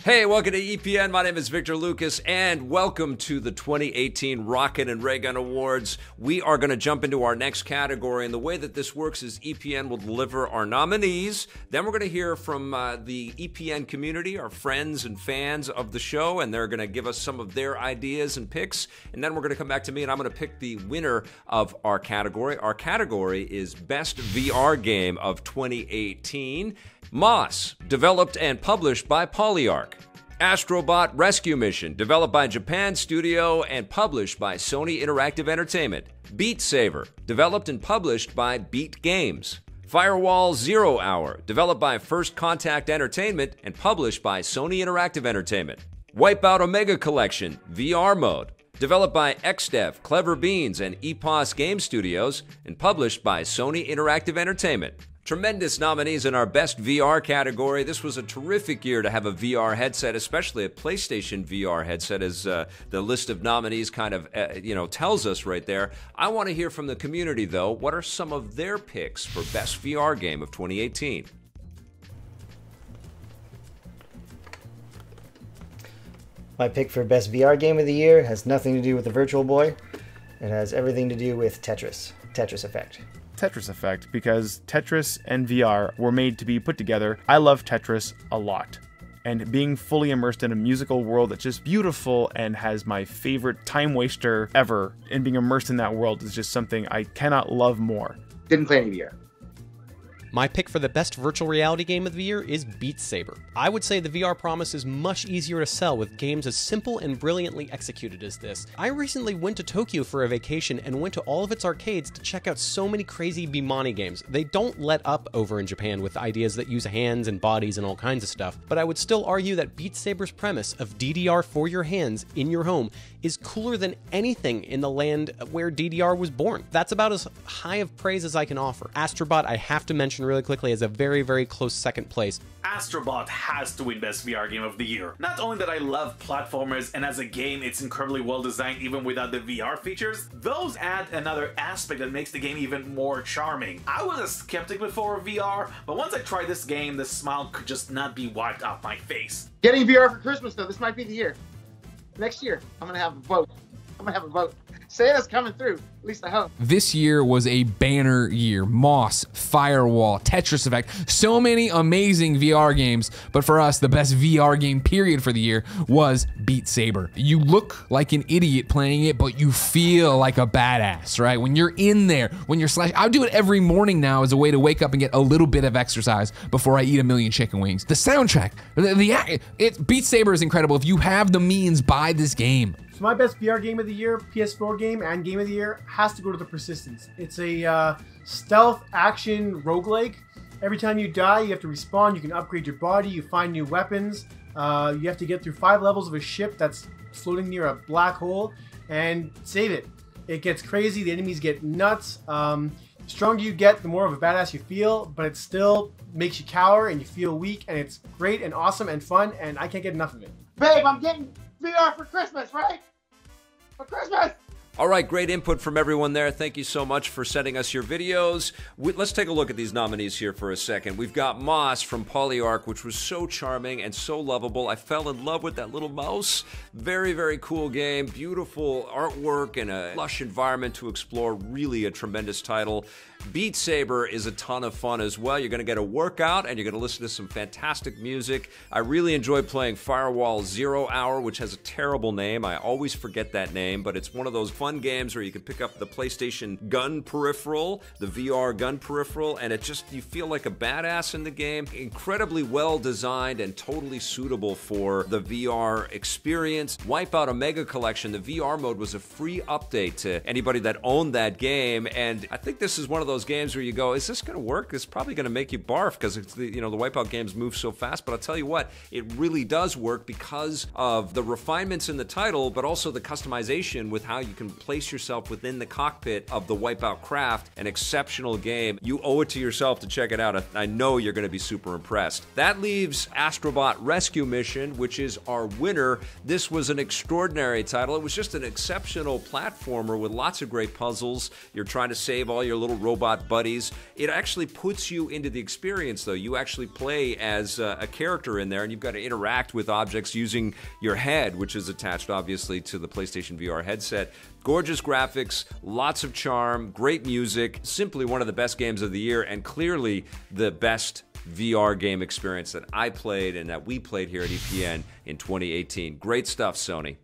Hey, welcome to EPN. My name is Victor Lucas, and welcome to the 2018 Rocket and Raygun Awards. We are going to jump into our next category, and the way that this works is EPN will deliver our nominees. Then we're going to hear from the EPN community, our friends and fans of the show, and they're going to give us some of their ideas and picks. And then we're going to come back to me, and I'm going to pick the winner of our category. Our category is Best VR Game of 2018. Moss, developed and published by Polyarc. Astrobot Rescue Mission, developed by Japan Studio and published by Sony Interactive Entertainment. Beat Saber, developed and published by Beat Games. Firewall 0 Hour, developed by First Contact Entertainment and published by Sony Interactive Entertainment. Wipeout Omega Collection, VR Mode, developed by XDev, Clever Beans, and EPOS Game Studios and published by Sony Interactive Entertainment. Tremendous nominees in our Best VR category. This was a terrific year to have a VR headset, especially a PlayStation VR headset, as the list of nominees kind of, tells us right there. I want to hear from the community, though. What are some of their picks for Best VR Game of 2018? My pick for Best VR Game of the Year has nothing to do with the Virtual Boy. It has everything to do with Tetris. Tetris Effect. Tetris Effect, because Tetris and VR were made to be put together. I love Tetris a lot. And being fully immersed in a musical world that's just beautiful and has my favorite time waster ever, and being immersed in that world is just something I cannot love more. Didn't play any VR. My pick for the best virtual reality game of the year is Beat Saber. I would say the VR promise is much easier to sell with games as simple and brilliantly executed as this. I recently went to Tokyo for a vacation and went to all of its arcades to check out so many crazy Bimani games. They don't let up over in Japan with ideas that use hands and bodies and all kinds of stuff, but I would still argue that Beat Saber's premise of DDR for your hands in your home is cooler than anything in the land where DDR was born. That's about as high of praise as I can offer. Astrobot, I have to mention really quickly, as a very, very close second place. Astrobot has to win Best VR Game of the Year. Not only that I love platformers, and as a game it's incredibly well designed even without the VR features, those add another aspect that makes the game even more charming. I was a skeptic before VR, but once I tried this game, the smile could just not be wiped off my face. Getting VR for Christmas, though, this might be the year. Next year, I'm gonna have a vote. I'm gonna have a vote. Santa's coming through, at least I hope. This year was a banner year. Moss, Firewall, Tetris Effect, so many amazing VR games, but for us, the best VR game period for the year was Beat Saber. You look like an idiot playing it, but you feel like a badass, right? When you're in there, when you're I do it every morning now as a way to wake up and get a little bit of exercise before I eat a million chicken wings. The soundtrack, Beat Saber is incredible. If you have the means, buy this game. So my best VR game of the year, PS4 game and game of the year, has to go to The Persistence. It's a stealth action roguelike. Every time you die, you have to respawn, you can upgrade your body, you find new weapons, you have to get through 5 levels of a ship that's floating near a black hole and save it. It gets crazy, the enemies get nuts. The stronger you get, the more of a badass you feel, but it still makes you cower and you feel weak, and it's great and awesome and fun, and I can't get enough of it. Babe, I'm getting VR for Christmas, right? For Christmas! All right, great input from everyone there. Thank you so much for sending us your videos. Let's take a look at these nominees here for a second. We've got Moss from Polyarc, which was so charming and so lovable. I fell in love with that little mouse. Very, very cool game. Beautiful artwork and a lush environment to explore. Really a tremendous title. Beat Saber is a ton of fun as well. You're going to get a workout and you're going to listen to some fantastic music. I really enjoyed playing Firewall 0 Hour, which has a terrible name. I always forget that name, but it's one of those fun games where you can pick up the PlayStation gun peripheral, the VR gun peripheral, and you feel like a badass in the game. Incredibly well designed and totally suitable for the VR experience. Wipeout Omega Collection, the VR mode was a free update to anybody that owned that game, and I think this is one of those games where you go, is this going to work? It's probably going to make you barf because the Wipeout games move so fast, but I'll tell you what, it really does work because of the refinements in the title, but also the customization with how you can place yourself within the cockpit of the Wipeout craft. An exceptional game. You owe it to yourself to check it out. I know you're going to be super impressed. That leaves Astrobot Rescue Mission, which is our winner. This was an extraordinary title. It was just an exceptional platformer with lots of great puzzles. You're trying to save all your little robot buddies. It actually puts you into the experience, though. You actually play as a character in there, and you've got to interact with objects using your head, which is attached, obviously, to the PlayStation VR headset. Gorgeous graphics, lots of charm, great music, simply one of the best games of the year, and clearly the best VR game experience that I played and that we played here at EPN in 2018. Great stuff, Sony.